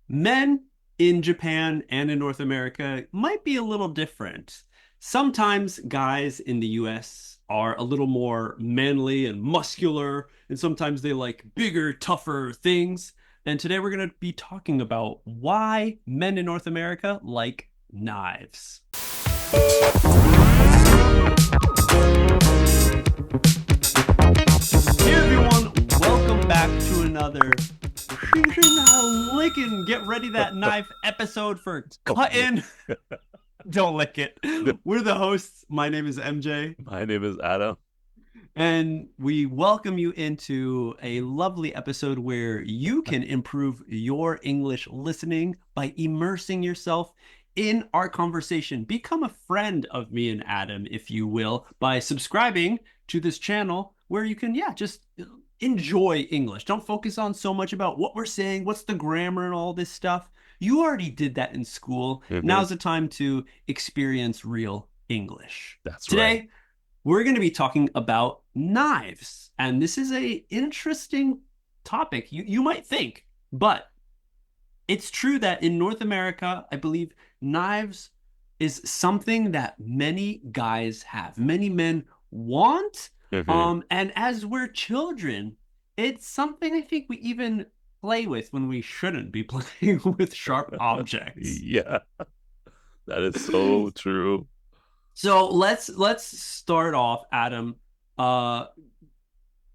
Men in Japan and in North America might be a little different. Sometimes guys in the US are a little more manly and muscular, and sometimes they like bigger, tougher things. And today we're going to be talking about why men in North America like knives. Hey everyone, welcome back to another licking, get ready that knife episode for cutting. Don't lick it. We're the hosts. My name is MJ. My name is Adam. And we welcome you into a lovely episode where you can improve your English listening by immersing yourself in our conversation. Become a friend of me and Adam, if you will, by subscribing to this channel where you can, just enjoy English. Don't focus on so much about what we're saying, what's the grammar and all this stuff. You already did that in school. Mhm. Now's the time to experience real English. That's Today, right. we're going to be talking about knives. And this is an interesting topic, you might think, but it's true that in North America, I believe knives is something that many guys have. Many men want. And as we're children, it's something I think we even play with when we shouldn't be playing with sharp objects. Yeah, that is so true. So let's start off, Adam,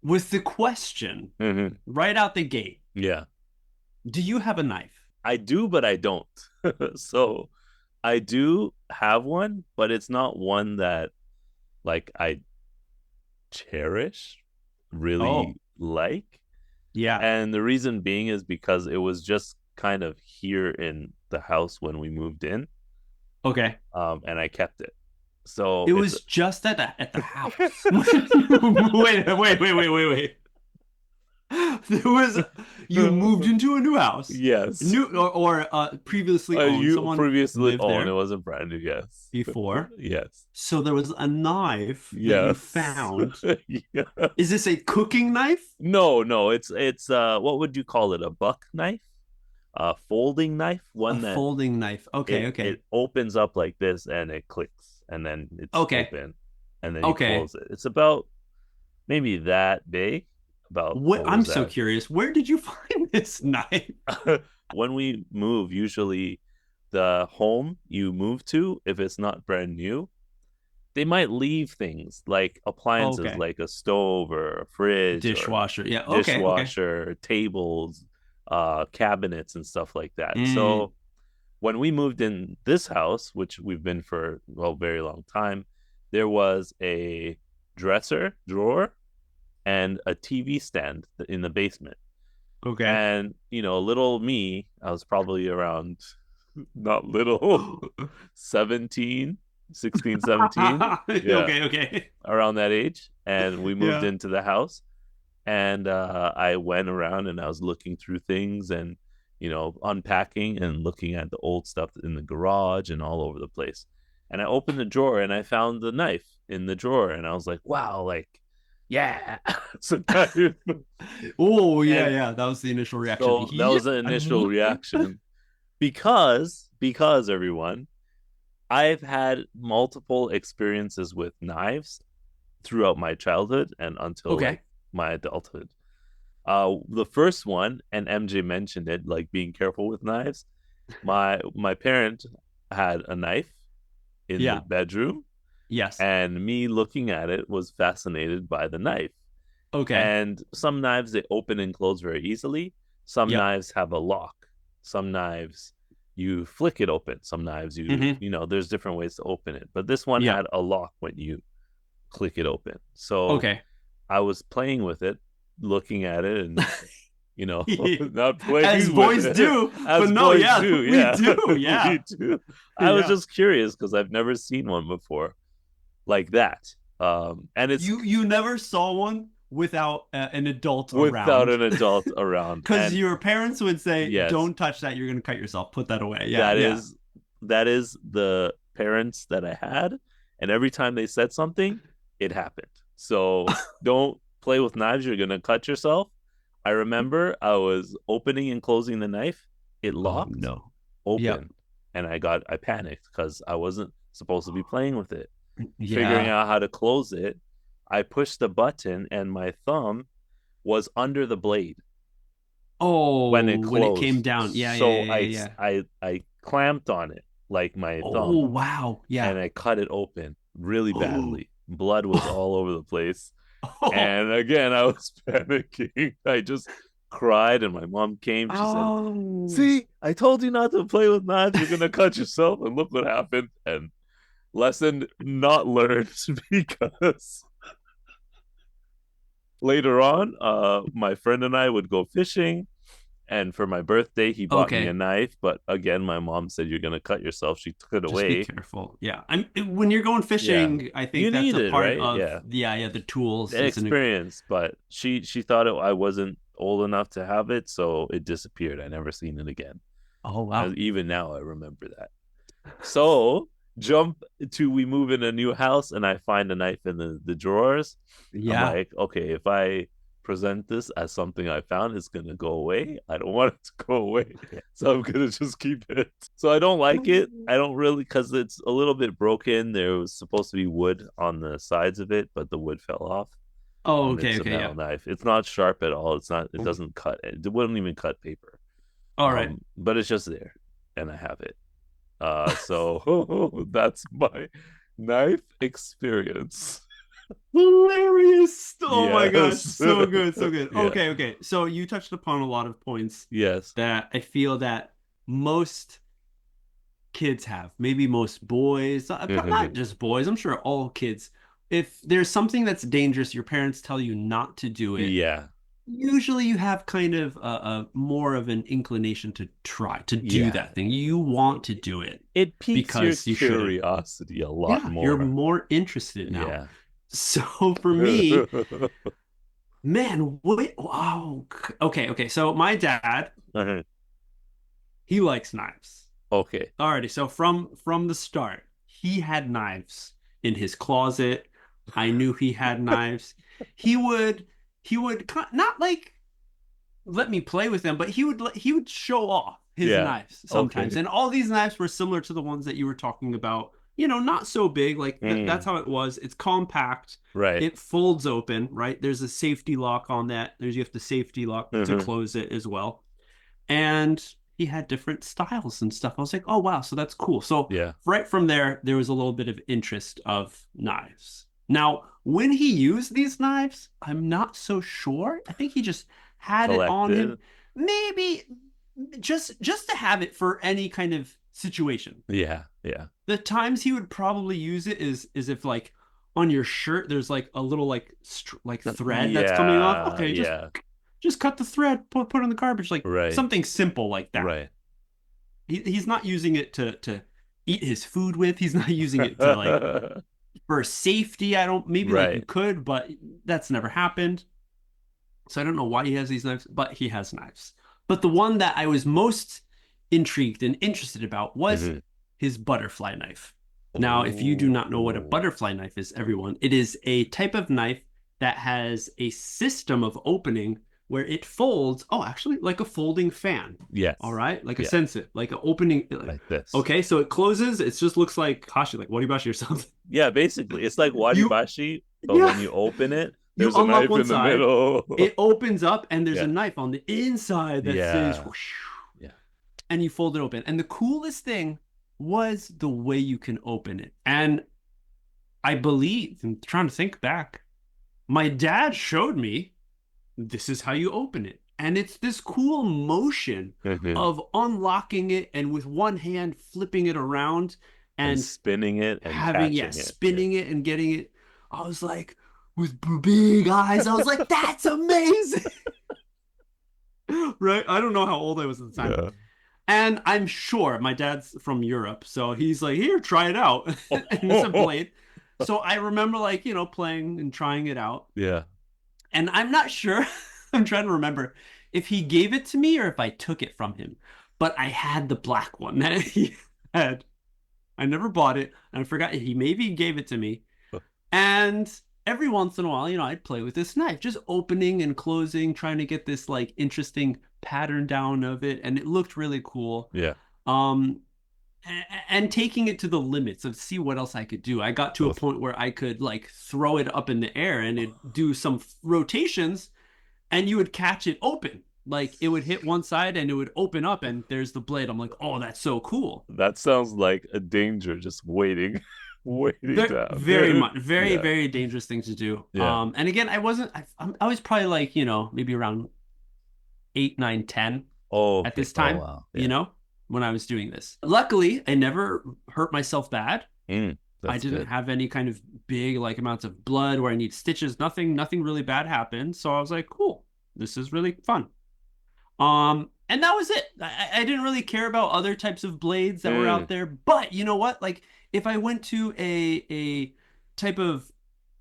with the question right out the gate. Yeah, Do you have a knife? I do, but I don't. So I do have one, but it's not one that like I cherish, really like. Yeah. And the reason being is because it was just kind of here in the house when we moved in. Okay. And I kept it. So it was just at the house. Wait. There was you moved into a new house. Yes. New or previously owned. Someone previously lived owned. there It wasn't brand new. Yes. before. Yes. So there was a knife that you Yes. found. Yeah. Is this a cooking knife? No. It's what would you call it? A buck knife? A folding knife? Folding knife. Okay. It opens up like this and it clicks and then it's open and then you close it. It's about maybe that big. I'm so curious. Where did you find this knife? When we move, usually the home you move to, if it's not brand new, they might leave things like appliances, like a stove or a fridge, dishwasher, tables, cabinets, and stuff like that. So when we moved in this house, which we've been for a very long time, there was a dresser drawer and a TV stand in the basement. Okay. And, little me, I was probably around, not little, 16, 17. Yeah. Okay. Around that age. And we moved into the house. And I went around and I was looking through things and, unpacking and looking at the old stuff in the garage and all over the place. And I opened the drawer and I found the knife in the drawer. And I was like, wow, yeah. So that was the initial reaction. So that was the initial reaction. Because everyone, I've had multiple experiences with knives throughout my childhood and until my adulthood. The first one, and MJ mentioned it, like being careful with knives. My parent had a knife in the bedroom. Yes. And me looking at it was fascinated by the knife. Okay. And some knives, they open and close very easily. Some knives have a lock. Some knives, you flick it open. Some knives, there's different ways to open it. But this one had a lock when you click it open. So I was playing with it, looking at it, and, not playing as boys do. As but boys no, do. We do. Yeah. We do. I was just curious because I've never seen one before like that. And it's you never saw one without an adult around because your parents would say, don't touch that, you're gonna cut yourself, put that away. That is the parents that I had, and every time they said something, it happened. So don't play with knives, you're gonna cut yourself. I remember I was opening and closing the knife. It Oh locked no. Yep. open, and I panicked because I wasn't supposed to be playing with it. Figuring Yeah. out how to close it, I pushed the button, and my thumb was under the blade when Oh, it when it came closed. down. Yeah, yeah, So yeah, yeah, yeah. I clamped on it like my Oh, thumb, wow. Yeah. and I cut it open really Oh. badly. Blood was all over the place. Oh. And again, I was panicking. I just cried, and my mom came. She said, Oh. "See, I told you not to play with knives. You're gonna cut yourself." And look what happened. And lesson not learned because later on, my friend and I would go fishing, and for my birthday, he bought me a Okay. knife. But again, my mom said, "You're gonna cut yourself." She took it Just be away. careful. Yeah. When you're going Yeah, fishing, I you think that's need a it, part right? of, Yeah, yeah, yeah, the tools. the It's an, experience. But she thought I wasn't old enough to have it, so it disappeared. I never seen it again. oh, And wow. even now, I remember that. So jump to we move in a new house, and I find a knife in the drawers. I'm Yeah. like, okay, if I present this as something I found, it's gonna go away. I don't want it to go away, so I'm gonna just keep it. So I don't like it. I don't really, because it's a little bit broken. There was supposed to be wood on the sides of it, but the wood fell off. Oh, It's okay, a okay, yeah. metal knife. It's not sharp at all. It's not. It doesn't cut. It wouldn't even cut paper. All right. But it's just there, and I have it. So that's my knife experience. Hilarious. Oh my gosh. Yes. So good. So good. Yeah. Okay. Okay. So you touched upon a lot of points Yes. that I feel that most kids have, maybe most boys, but not just boys. I'm sure all kids. If there's something that's dangerous, your parents tell you not to do it. Yeah. Usually you have kind of a more of an inclination to try to do Yeah. that thing. You want to do it It piques your because you shouldn't. curiosity a lot Yeah, you're more. more interested now. Yeah. So for me, man, wait, wow. Okay, okay. So my dad, he likes knives. Okay. Alrighty, so from the start, he had knives in his closet. I knew he had knives. He would not like let me play with them, but he would show off his Yeah. knives sometimes. Okay. And all these knives were similar to the ones that you were talking about. You know, not so big. Like that's how it was. It's compact. Right. It folds open, right? There's a safety lock on that. You have the safety lock to close it as well. And he had different styles and stuff. I was like, oh wow, so that's cool. So Yeah. right from there was a little bit of interest of knives. Now, when he used these knives, I'm not so sure. I think he just had it on him, Collected. maybe just to have it for any kind of situation. Yeah. Yeah. The times he would probably use it is if like on your shirt there's like a little like thread that's coming off. Okay, Yeah. just cut the thread, put it in the garbage, like Right. something simple like that. Right. He's not using it to eat his food with. He's not using it to like for safety. I don't maybe like you Right. could, but that's never happened. So I don't know why he has these knives, but he has knives. But the one that I was most intrigued and interested about was his butterfly knife. Now, if you do not know what a butterfly knife is, everyone, it is a type of knife that has a system of opening where it folds. Oh, actually, like a folding fan. Yes. All right, like a Yeah. sense like an opening. Like this. Okay, so it closes. It just looks like kashi, like waribashi or something. Yeah, basically. It's like You, waribashi, but yeah, when you open it, you there's a unlock knife one in the side, middle. it opens up, and there's Yeah. a knife on the inside that says, Yeah. whoosh, Yeah. and you fold it open. And the coolest thing was the way you can open it. And I believe, I'm trying to think back, my dad showed me this is how you open it. And it's this cool motion of unlocking it and with one hand flipping it around And and spinning it and having, catching it. spinning it and getting it. I was like, with big eyes, I was like, that's amazing. Right? I don't know how old I was at the time. Yeah. And I'm sure my dad's from Europe, so he's like, here, try it out. And it's a blade. So I remember like, playing and trying it out. Yeah. And I'm not sure, I'm trying to remember if he gave it to me or if I took it from him. But I had the black one that he had. I never bought it. And I forgot he maybe gave it to me. And every once in a while, I'd play with this knife, just opening and closing, trying to get this like interesting pattern down of it, and it looked really cool. Yeah. Um, and taking it to the limits of see what else I could do. I got to a point where I could like throw it up in the air and it do some rotations, and you would catch it open. Like it would hit one side and it would open up, and there's the blade. I'm like, oh, that's so cool. That sounds like a danger just waiting, waiting down. Very much, very, Yeah. very dangerous thing to do. Yeah. And again, I was probably like, maybe around 8, 9, 10 Oh, at this time, wow. Yeah. when I was doing this. Luckily, I never hurt myself bad. I That's didn't good. have any kind of big like amounts of blood where I need stitches. Nothing really bad happened. So I was like, cool, this is really fun. And that was it. I didn't really care about other types of blades that were out there. But you know what? Like if I went to a type of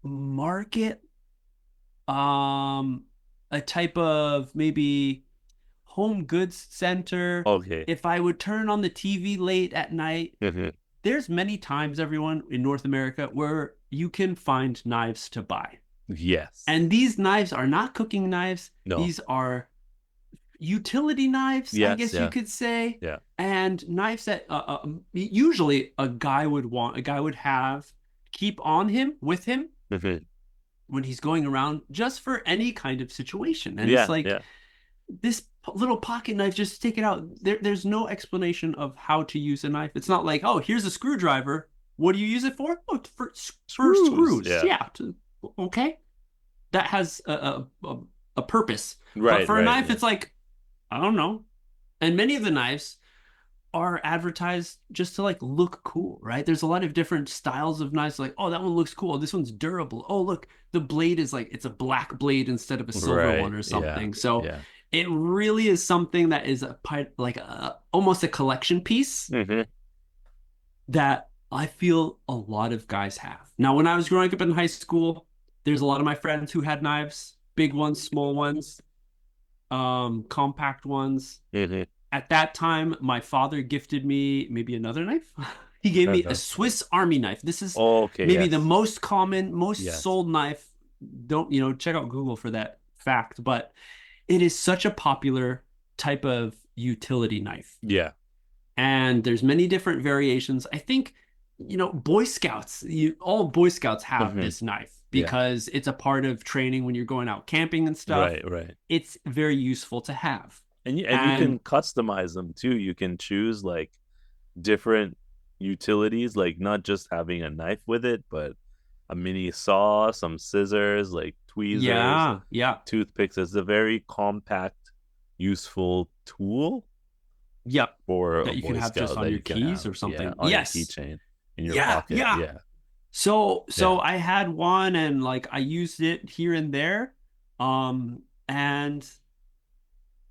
market, a type of maybe home goods center, Okay. if I would turn on the TV late at night, there's many times, everyone, in North America where you can find knives to buy. Yes. And these knives are not cooking knives. No. These are utility knives, Yes, I guess you could say. Yeah. And knives that usually a guy would have keep on him, with him, when he's going around, just for any kind of situation. And it's like this little pocket knife, just take it out. There's no explanation of how to use a knife. It's not like, oh, here's a screwdriver. What do you use it for? Oh, for screws. Yeah. Okay. That has a purpose. Right. But for a knife, it's like, I don't know. And many of the knives are advertised just to like look cool, right? There's a lot of different styles of knives. Like, oh, that one looks cool. This one's durable. Oh, look, the blade is like, it's a black blade instead of a silver one or something. So it really is something that is almost a collection piece that I feel a lot of guys have. Now, when I was growing up in high school, there's a lot of my friends who had knives, big ones, small ones, compact ones. At that time, my father gifted me maybe another knife. He gave me a Swiss Army knife. This is maybe the most common, most sold knife. Don't, check out Google for that fact, but it is such a popular type of utility knife. Yeah. And there's many different variations. I think, Boy Scouts, all Boy Scouts have this knife because it's a part of training when you're going out camping and stuff. Right. It's very useful to have. And you can customize them too. You can choose like different utilities, like not just having a knife with it, but a mini saw, some scissors, like tweezers, toothpicks. It's a very compact, useful tool. Yep. For that you can have just on your keys or something. On your keychain in your pocket. Yeah. So I had one and like I used it here and there. And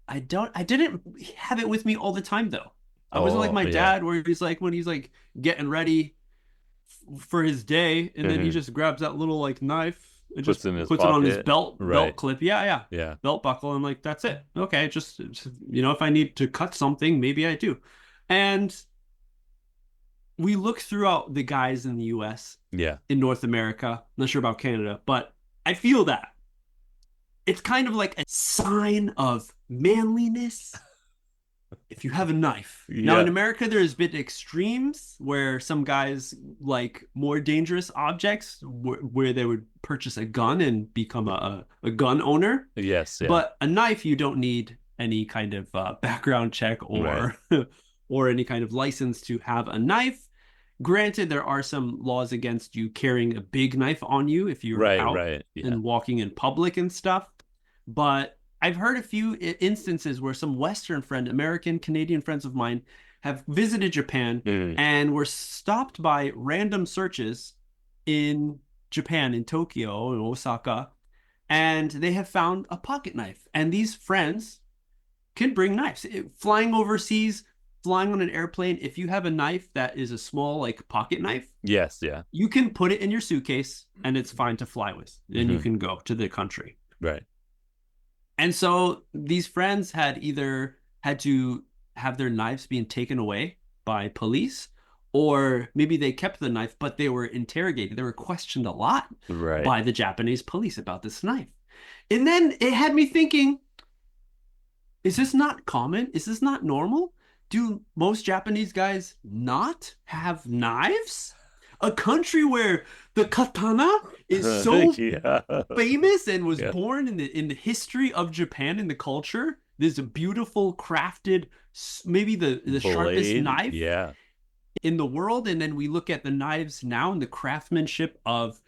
I didn't have it with me all the time though. I wasn't like my dad where he's like, when he's like getting ready for his day, and then he just grabs that little like knife and puts it on his belt clip. Yeah. Belt buckle. And like, that's it. Okay. Just, if I need to cut something, maybe I do. And we look throughout the guys in the US, in North America, not sure about Canada, but I feel that it's kind of like a sign of manliness if you have a knife. Now in America, there's been extremes where some guys like more dangerous objects where they would purchase a gun and become a gun owner. But a knife, you don't need any kind of background check or or any kind of license to have a knife. Granted, there are some laws against you carrying a big knife on you if you're out and walking in public and stuff. But I've heard a few instances where some Western American, Canadian friends of mine have visited Japan and were stopped by random searches in Japan, in Tokyo, in Osaka, and they have found a pocket knife. And these friends can bring knives. Flying overseas, flying on an airplane, if you have a knife that is a small like pocket knife, you can put it in your suitcase and it's fine to fly with. And you can go to the country. Right. And so these friends had either had to have their knives being taken away by police, Or maybe they kept the knife, but they were interrogated. They were questioned a lot Right. by the Japanese police about this knife. And then it had me thinking, is this not common? Is this not normal? Do most Japanese guys not have knives? A country where the katana is so Yeah. famous and was Yeah. born in the history of Japan, in the culture. There's a beautiful crafted, maybe the sharpest Blade. knife Yeah. in the world. And then we look at the knives now and the craftsmanship of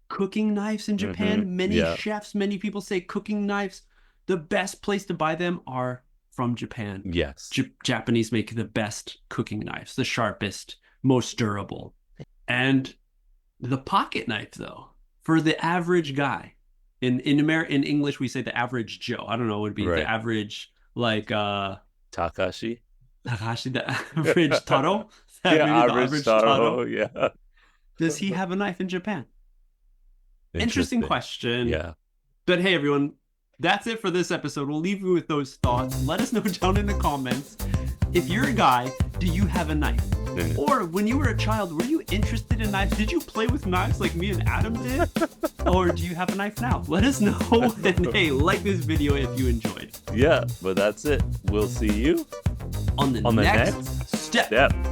cooking knives in Japan. Many Yeah. chefs, many people say cooking knives, the best place to buy them are from Japan. Yes. Japanese make the best cooking knives, the sharpest, most durable. And the pocket knife, though, for the average guy, in English we say the average Joe. I don't know, it would be Right. the average, like Takashi. Takashi, the average Taro. Yeah, Maybe the average Taro. Yeah. Does he have a knife in Japan? Interesting question. Yeah. But hey, everyone, that's it for this episode. We'll leave you with those thoughts. Let us know down in the comments. If you're a guy, do you have a knife? Or when you were a child, were you interested in knives? Did you play with knives like me and Adam did? Or do you have a knife now? Let us know. And hey, like this video if you enjoyed. Yeah, but that's it. We'll see you On the next step. Step.